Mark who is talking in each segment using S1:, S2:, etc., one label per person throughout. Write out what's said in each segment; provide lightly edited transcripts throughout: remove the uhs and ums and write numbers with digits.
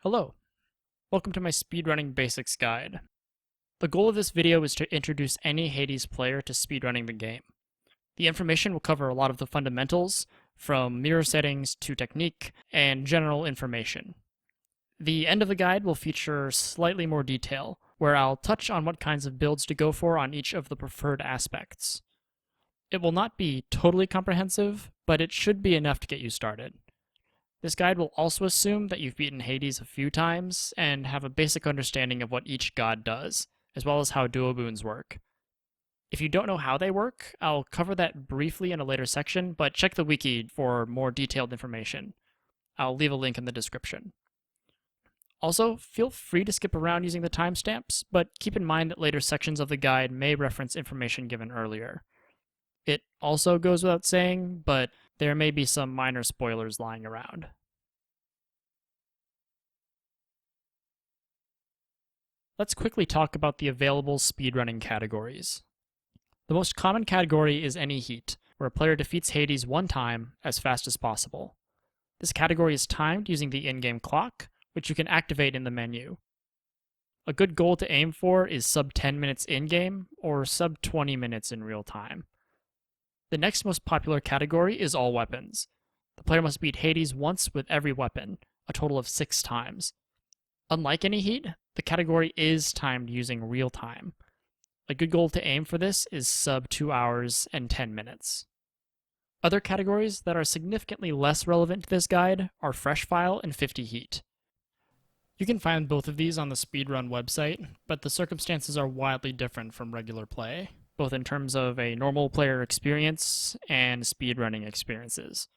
S1: Hello, welcome to my speedrunning basics guide. The goal of this video is to introduce any Hades player to speedrunning the game. The information will cover a lot of the fundamentals, from mirror settings to technique, and general information. The end of the guide will feature slightly more detail, where I'll touch on what kinds of builds to go for on each of the preferred aspects. It will not be totally comprehensive, but it should be enough to get you started. This guide will also assume that you've beaten Hades a few times and have a basic understanding of what each god does, as well as how duo boons work. If you don't know how they work, I'll cover that briefly in a later section, but check the wiki for more detailed information. I'll leave a link in the description. Also, feel free to skip around using the timestamps, but keep in mind that later sections of the guide may reference information given earlier. It also goes without saying, but there may be some minor spoilers lying around. Let's quickly talk about the available speedrunning categories. The most common category is any heat, where a player defeats Hades one time as fast as possible. This category is timed using the in-game clock, which you can activate in the menu. A good goal to aim for is sub 10 minutes in-game, or sub 20 minutes in real time. The next most popular category is all weapons. The player must beat Hades once with every weapon, a total of 6 times. Unlike any heat, the category is timed using real time. A good goal to aim for this is sub 2 hours and 10 minutes. Other categories that are significantly less relevant to this guide are fresh file and 50 heat. You can find both of these on the Speedrun website, but the circumstances are wildly different from regular play, both in terms of a normal player experience and speedrunning experiences.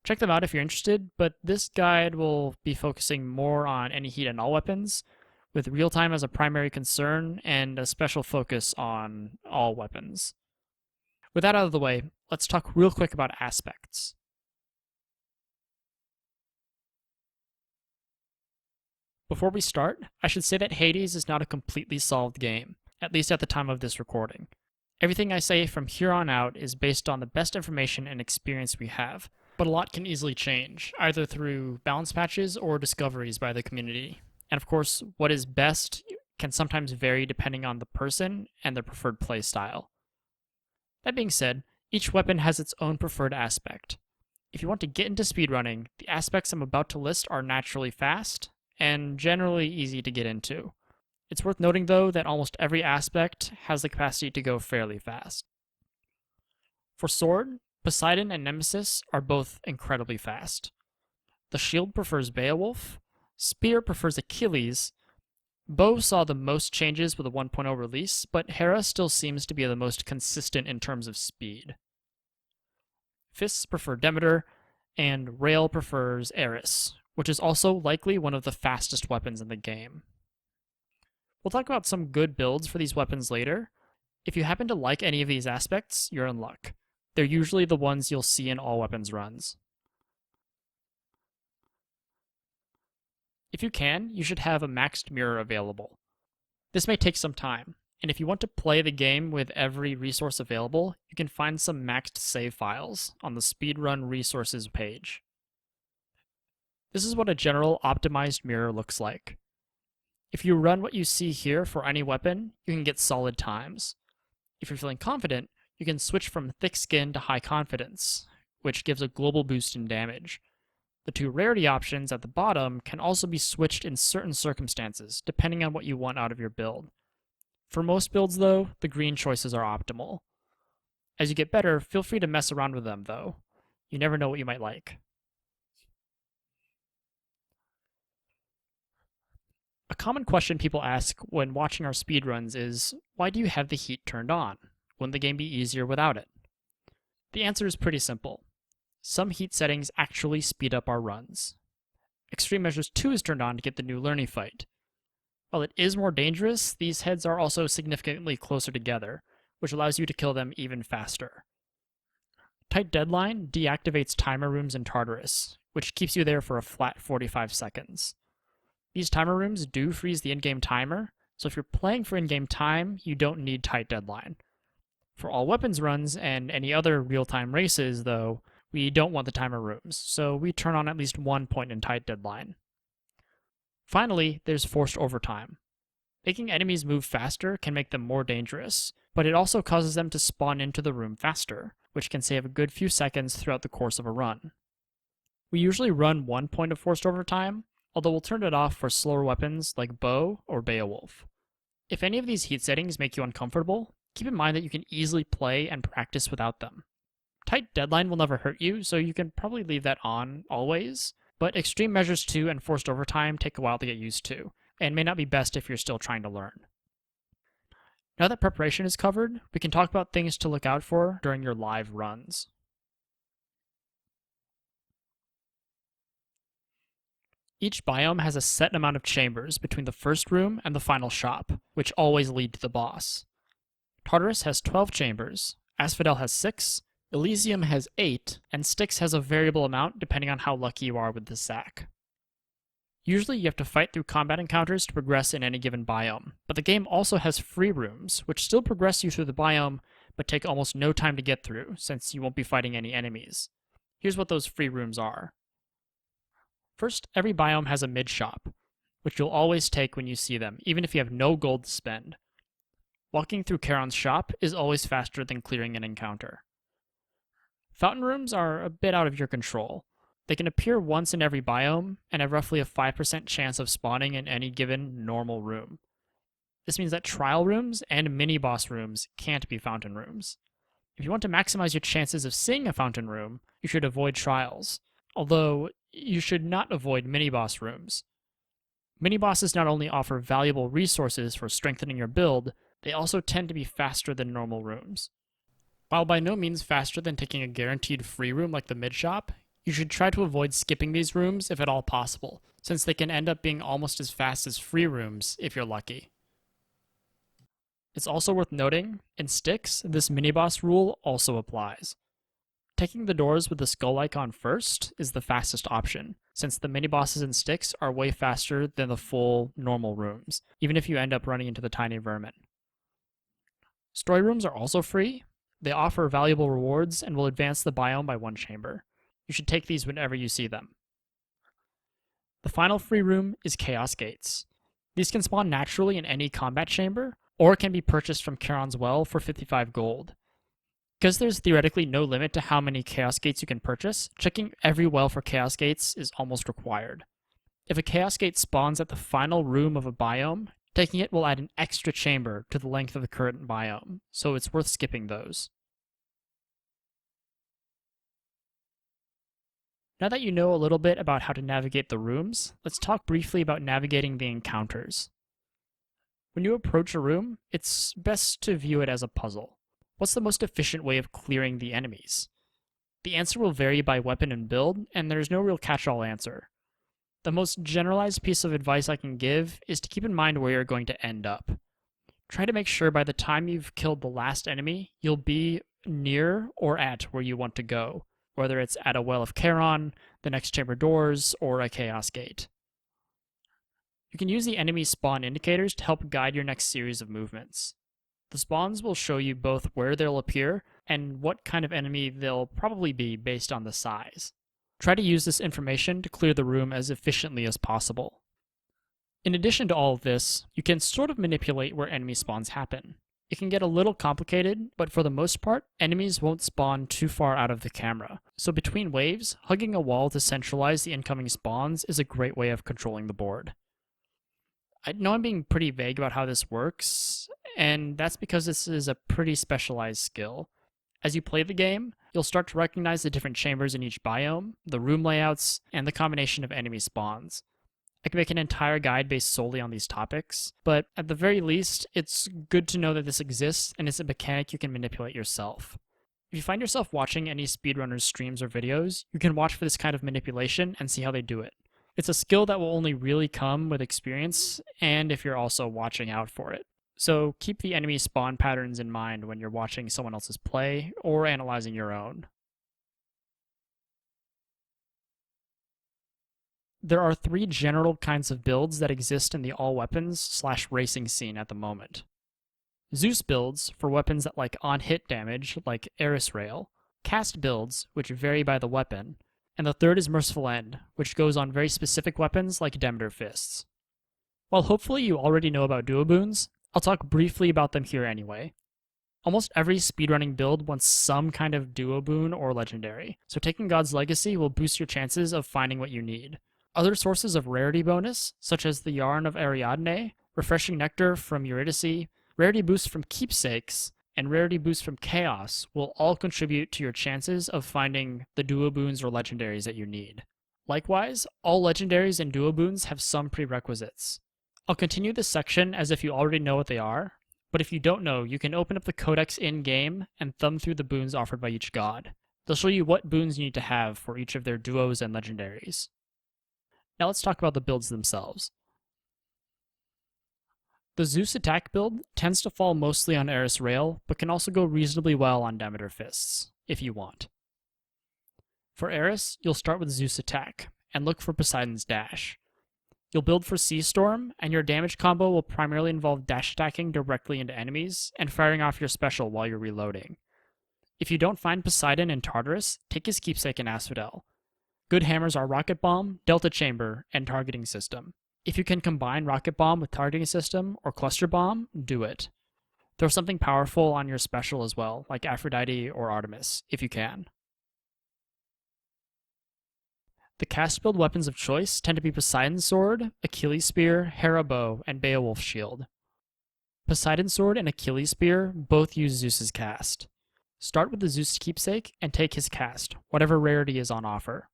S1: Check them out if you're interested, but this guide will be focusing more on any heat and all weapons, with real time as a primary concern and a special focus on all weapons. With that out of the way, let's talk real quick about aspects. Before we start, I should say that Hades is not a completely solved game, at least at the time of this recording. Everything I say from here on out is based on the best information and experience we have, but a lot can easily change, either through balance patches or discoveries by the community. And of course, what is best can sometimes vary depending on the person and their preferred play style. That being said, each weapon has its own preferred aspect. If you want to get into speedrunning, the aspects I'm about to list are naturally fast and generally easy to get into. It's worth noting, though, that almost every aspect has the capacity to go fairly fast. For sword, Poseidon and Nemesis are both incredibly fast. The shield prefers Beowulf, Spear prefers Achilles, Bow saw the most changes with a 1.0 release, but Hera still seems to be the most consistent in terms of speed. Fists prefer Demeter, and Rail prefers Eris, which is also likely one of the fastest weapons in the game. We'll talk about some good builds for these weapons later. If you happen to like any of these aspects, you're in luck. They're usually the ones you'll see in all weapons runs. If you can, you should have a maxed mirror available. This may take some time, and if you want to play the game with every resource available, you can find some maxed save files on the Speedrun resources page. This is what a general optimized mirror looks like. If you run what you see here for any weapon, you can get solid times. If you're feeling confident, you can switch from thick skin to high confidence, which gives a global boost in damage. The 2 rarity options at the bottom can also be switched in certain circumstances, depending on what you want out of your build. For most builds, though, the green choices are optimal. As you get better, feel free to mess around with them, though. You never know what you might like. A common question people ask when watching our speedruns is, why do you have the heat turned on? Wouldn't the game be easier without it? The answer is pretty simple. Some heat settings actually speed up our runs. Extreme Measures 2 is turned on to get the new learning fight. While it is more dangerous, these heads are also significantly closer together, which allows you to kill them even faster. Tight Deadline deactivates timer rooms in Tartarus, which keeps you there for a flat 45 seconds. These timer rooms do freeze the in-game timer, so if you're playing for in-game time, you don't need Tight Deadline. For all weapons runs and any other real-time races, though, we don't want the timer rooms, so we turn on at least one point in Tight Deadline. Finally, there's forced overtime. Making enemies move faster can make them more dangerous, but it also causes them to spawn into the room faster, which can save a good few seconds throughout the course of a run. We usually run 1 point of forced overtime, although we'll turn it off for slower weapons like bow or Beowulf. If any of these heat settings make you uncomfortable, keep in mind that you can easily play and practice without them. Tight deadline will never hurt you, so you can probably leave that on always, but extreme measures 2 and forced overtime take a while to get used to, and may not be best if you're still trying to learn. Now that preparation is covered, we can talk about things to look out for during your live runs. Each biome has a set amount of chambers between the first room and the final shop, which always lead to the boss. Tartarus has 12 chambers, Asphodel has 6, Elysium has 8, and Styx has a variable amount depending on how lucky you are with the sack. Usually you have to fight through combat encounters to progress in any given biome, but the game also has free rooms, which still progress you through the biome, but take almost no time to get through, since you won't be fighting any enemies. Here's what those free rooms are. First, every biome has a mid-shop, which you'll always take when you see them, even if you have no gold to spend. Walking through Charon's shop is always faster than clearing an encounter. Fountain rooms are a bit out of your control. They can appear once in every biome, and have roughly a 5% chance of spawning in any given normal room. This means that trial rooms and mini-boss rooms can't be fountain rooms. If you want to maximize your chances of seeing a fountain room, you should avoid trials, although you should not avoid mini-boss rooms. Mini-bosses not only offer valuable resources for strengthening your build, they also tend to be faster than normal rooms. While by no means faster than taking a guaranteed free room like the mid-shop, you should try to avoid skipping these rooms if at all possible, since they can end up being almost as fast as free rooms if you're lucky. It's also worth noting, in Styx, this mini-boss rule also applies. Taking the doors with the skull icon first is the fastest option, since the mini-bosses in Styx are way faster than the full, normal rooms, even if you end up running into the tiny vermin. Story rooms are also free. They offer valuable rewards and will advance the biome by 1 chamber. You should take these whenever you see them. The final free room is Chaos Gates. These can spawn naturally in any combat chamber, or can be purchased from Charon's Well for 55 gold. Because there's theoretically no limit to how many Chaos Gates you can purchase, checking every well for Chaos Gates is almost required. If a Chaos Gate spawns at the final room of a biome, taking it will add an extra chamber to the length of the current biome, so it's worth skipping those. Now that you know a little bit about how to navigate the rooms, let's talk briefly about navigating the encounters. When you approach a room, it's best to view it as a puzzle. What's the most efficient way of clearing the enemies? The answer will vary by weapon and build, and there's no real catch-all answer. The most generalized piece of advice I can give is to keep in mind where you're going to end up. Try to make sure by the time you've killed the last enemy, you'll be near or at where you want to go, whether it's at a Well of Charon, the next chamber doors, or a Chaos Gate. You can use the enemy spawn indicators to help guide your next series of movements. The spawns will show you both where they'll appear and what kind of enemy they'll probably be based on the size. Try to use this information to clear the room as efficiently as possible. In addition to all of this, you can sort of manipulate where enemy spawns happen. It can get a little complicated, but for the most part, enemies won't spawn too far out of the camera. So between waves, hugging a wall to centralize the incoming spawns is a great way of controlling the board. I know I'm being pretty vague about how this works, and that's because this is a pretty specialized skill. As you play the game, you'll start to recognize the different chambers in each biome, the room layouts, and the combination of enemy spawns. I can make an entire guide based solely on these topics, but at the very least, it's good to know that this exists and it's a mechanic you can manipulate yourself. If you find yourself watching any speedrunners' streams or videos, you can watch for this kind of manipulation and see how they do it. It's a skill that will only really come with experience, and if you're also watching out for it. So keep the enemy spawn patterns in mind when you're watching someone else's play or analyzing your own. There are 3 general kinds of builds that exist in the all-weapons/racing scene at the moment. Zeus builds for weapons that like on-hit damage, like Eris Rail, cast builds, which vary by the weapon, and the third is Merciful End, which goes on very specific weapons like Demeter Fists. While hopefully you already know about duo boons, I'll talk briefly about them here anyway. Almost every speedrunning build wants some kind of duo boon or legendary, so taking God's Legacy will boost your chances of finding what you need. Other sources of rarity bonus, such as the Yarn of Ariadne, Refreshing Nectar from Eurydice, rarity boosts from Keepsakes, and rarity boosts from Chaos will all contribute to your chances of finding the duo boons or legendaries that you need. Likewise, all legendaries and duo boons have some prerequisites. I'll continue this section as if you already know what they are, but if you don't know, you can open up the codex in-game and thumb through the boons offered by each god. They'll show you what boons you need to have for each of their duos and legendaries. Now let's talk about the builds themselves. The Zeus attack build tends to fall mostly on Eris Rail, but can also go reasonably well on Demeter Fists, if you want. For Eris, you'll start with Zeus attack, and look for Poseidon's dash. You'll build for Sea Storm, and your damage combo will primarily involve dash attacking directly into enemies and firing off your special while you're reloading. If you don't find Poseidon in Tartarus, take his keepsake in Asphodel. Good hammers are Rocket Bomb, Delta Chamber, and Targeting System. If you can combine Rocket Bomb with Targeting System or Cluster Bomb, do it. Throw something powerful on your special as well, like Aphrodite or Artemis, if you can. The cast build weapons of choice tend to be Poseidon's Sword, Achilles Spear, Hera Bow, and Beowulf's Shield. Poseidon's Sword and Achilles Spear both use Zeus's cast. Start with the Zeus keepsake and take his cast, whatever rarity is on offer.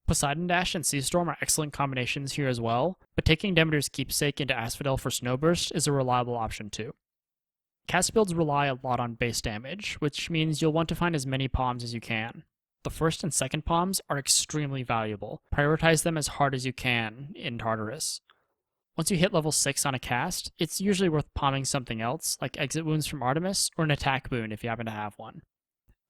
S1: Poseidon Dash and Sea Storm are excellent combinations here as well, but taking Demeter's keepsake into Asphodel for Snowburst is a reliable option too. Cast builds rely a lot on base damage, which means you'll want to find as many palms as you can. The first and second palms are extremely valuable. Prioritize them as hard as you can in Tartarus. Once you hit level 6 on a cast, it's usually worth palming something else, like exit wounds from Artemis or an attack boon if you happen to have one.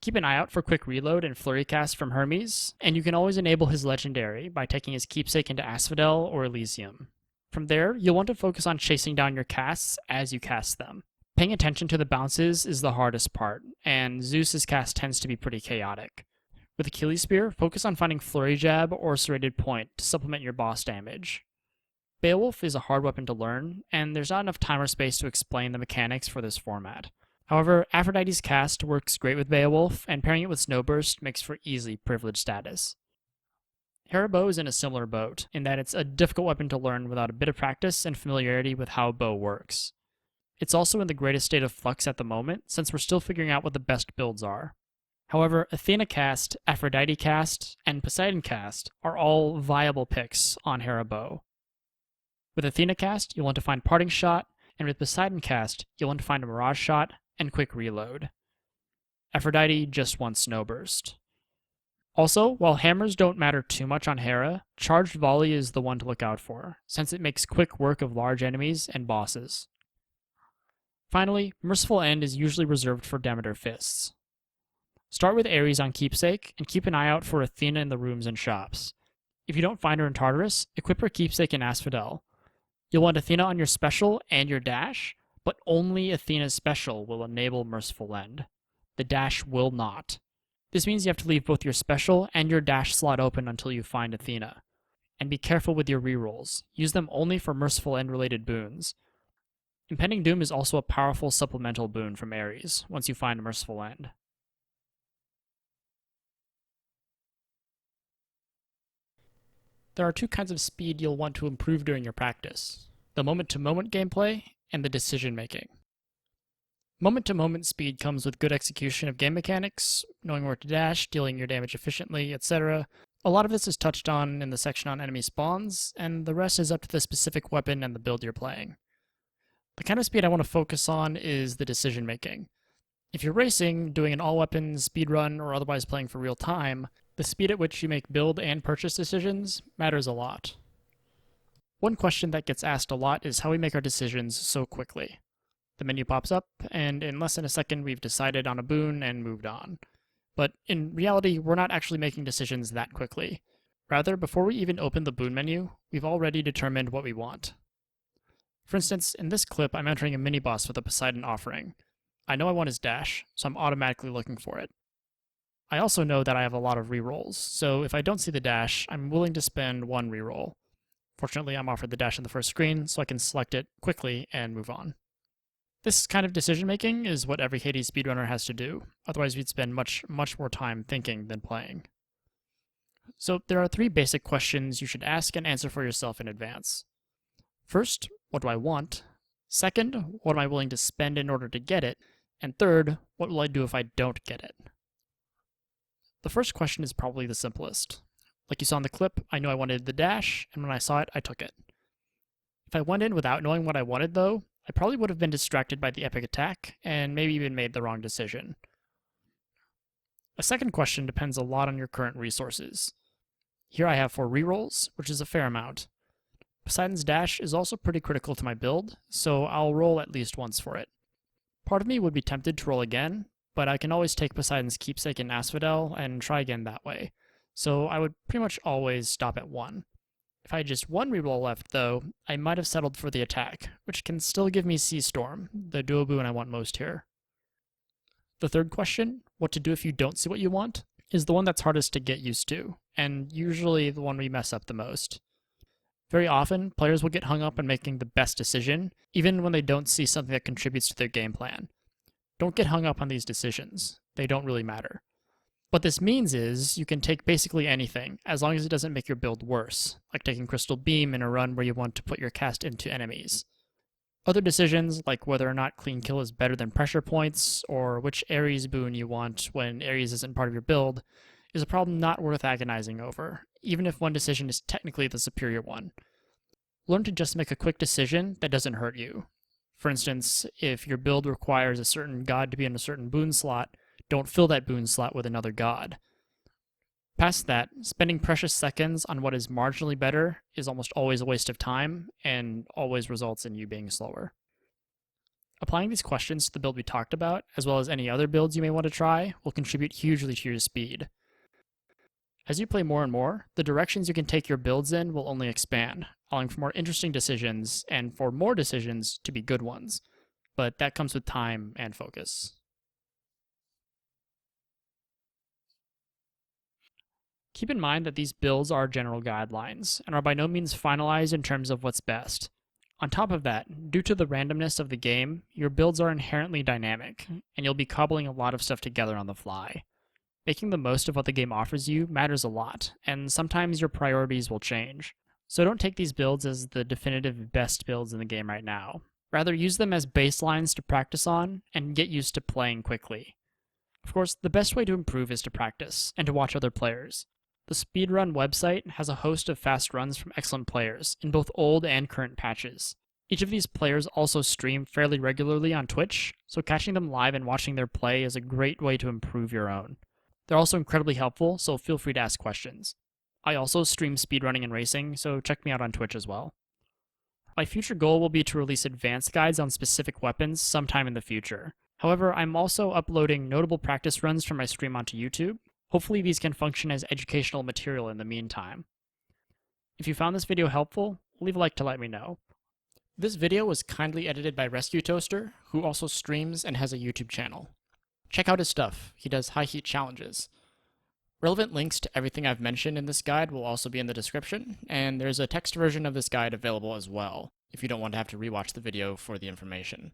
S1: Keep an eye out for quick reload and flurry cast from Hermes, and you can always enable his legendary by taking his keepsake into Asphodel or Elysium. From there, you'll want to focus on chasing down your casts as you cast them. Paying attention to the bounces is the hardest part, and Zeus's cast tends to be pretty chaotic. With Achilles Spear, focus on finding Flurry Jab or Serrated Point to supplement your boss damage. Beowulf is a hard weapon to learn, and there's not enough time or space to explain the mechanics for this format. However, Aphrodite's cast works great with Beowulf, and pairing it with Snowburst makes for easy privilege status. Hera Bow is in a similar boat, in that it's a difficult weapon to learn without a bit of practice and familiarity with how bow works. It's also in the greatest state of flux at the moment, since we're still figuring out what the best builds are. However, Athena cast, Aphrodite cast, and Poseidon cast are all viable picks on Hera Bow. With Athena cast, you'll want to find Parting Shot, and with Poseidon cast, you'll want to find a Mirage Shot and Quick Reload. Aphrodite just wants Snowburst. Also, while hammers don't matter too much on Hera, Charged Volley is the one to look out for, since it makes quick work of large enemies and bosses. Finally, Merciful End is usually reserved for Demeter Fists. Start with Ares on Keepsake, and keep an eye out for Athena in the rooms and shops. If you don't find her in Tartarus, equip her Keepsake in Asphodel. You'll want Athena on your special and your dash, but only Athena's special will enable Merciful End. The dash will not. This means you have to leave both your special and your dash slot open until you find Athena. And be careful with your rerolls. Use them only for Merciful End related boons. Impending Doom is also a powerful supplemental boon from Ares, once you find Merciful End. There are two kinds of speed you'll want to improve during your practice: the moment-to-moment gameplay and the decision-making. Moment-to-moment speed comes with good execution of game mechanics, knowing where to dash, dealing your damage efficiently, etc. A lot of this is touched on in the section on enemy spawns, and the rest is up to the specific weapon and the build you're playing. The kind of speed I want to focus on is the decision-making. If you're racing, doing an all-weapons speedrun, or otherwise playing for real time, the speed at which you make build and purchase decisions matters a lot. One question that gets asked a lot is how we make our decisions so quickly. The menu pops up, and in less than a second we've decided on a boon and moved on. But in reality, we're not actually making decisions that quickly. Rather, before we even open the boon menu, we've already determined what we want. For instance, in this clip, I'm entering a mini-boss with a Poseidon offering. I know I want his dash, so I'm automatically looking for it. I also know that I have a lot of rerolls, so if I don't see the dash, I'm willing to spend one reroll. Fortunately, I'm offered the dash on the first screen, so I can select it quickly and move on. This kind of decision making is what every Hades speedrunner has to do, otherwise we'd spend much more time thinking than playing. So there are 3 basic questions you should ask and answer for yourself in advance. First, what do I want? Second, what am I willing to spend in order to get it? And third, what will I do if I don't get it? The first question is probably the simplest. Like you saw in the clip, I knew I wanted the dash, and when I saw it, I took it. If I went in without knowing what I wanted, though, I probably would have been distracted by the epic attack, and maybe even made the wrong decision. A second question depends a lot on your current resources. Here I have 4 rerolls, which is a fair amount. Poseidon's dash is also pretty critical to my build, so I'll roll at least once for it. Part of me would be tempted to roll again, but I can always take Poseidon's keepsake in Asphodel and try again that way, so I would pretty much always stop at 1. If I had just 1 reroll left, though, I might have settled for the attack, which can still give me Sea Storm, the duo boon I want most here. The third question, what to do if you don't see what you want, is the one that's hardest to get used to, and usually the one we mess up the most. Very often, players will get hung up on making the best decision, even when they don't see something that contributes to their game plan. Don't get hung up on these decisions. They don't really matter. What this means is you can take basically anything, as long as it doesn't make your build worse, like taking Crystal Beam in a run where you want to put your cast into enemies. Other decisions, like whether or not Clean Kill is better than Pressure Points, or which Ares boon you want when Ares isn't part of your build, is a problem not worth agonizing over, even if one decision is technically the superior one. Learn to just make a quick decision that doesn't hurt you. For instance, if your build requires a certain god to be in a certain boon slot, don't fill that boon slot with another god. Past that, spending precious seconds on what is marginally better is almost always a waste of time, and always results in you being slower. Applying these questions to the build we talked about, as well as any other builds you may want to try, will contribute hugely to your speed. As you play more and more, the directions you can take your builds in will only expand, allowing for more interesting decisions, and for more decisions to be good ones. But that comes with time and focus. Keep in mind that these builds are general guidelines, and are by no means finalized in terms of what's best. On top of that, due to the randomness of the game, your builds are inherently dynamic, and you'll be cobbling a lot of stuff together on the fly. Making the most of what the game offers you matters a lot, and sometimes your priorities will change. So don't take these builds as the definitive best builds in the game right now. Rather, use them as baselines to practice on, and get used to playing quickly. Of course, the best way to improve is to practice, and to watch other players. The Speedrun website has a host of fast runs from excellent players, in both old and current patches. Each of these players also stream fairly regularly on Twitch, so catching them live and watching their play is a great way to improve your own. They're also incredibly helpful, so feel free to ask questions. I also stream speedrunning and racing, so check me out on Twitch as well. My future goal will be to release advanced guides on specific weapons sometime in the future. However, I'm also uploading notable practice runs from my stream onto YouTube. Hopefully these can function as educational material in the meantime. If you found this video helpful, leave a like to let me know. This video was kindly edited by Rescue Toaster, who also streams and has a YouTube channel. Check out his stuff. He does high heat challenges. Relevant links to everything I've mentioned in this guide will also be in the description, and there's a text version of this guide available as well, if you don't want to have to rewatch the video for the information.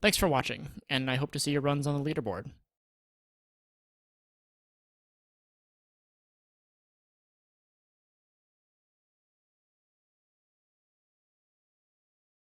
S1: Thanks for watching, and I hope to see your runs on the leaderboard.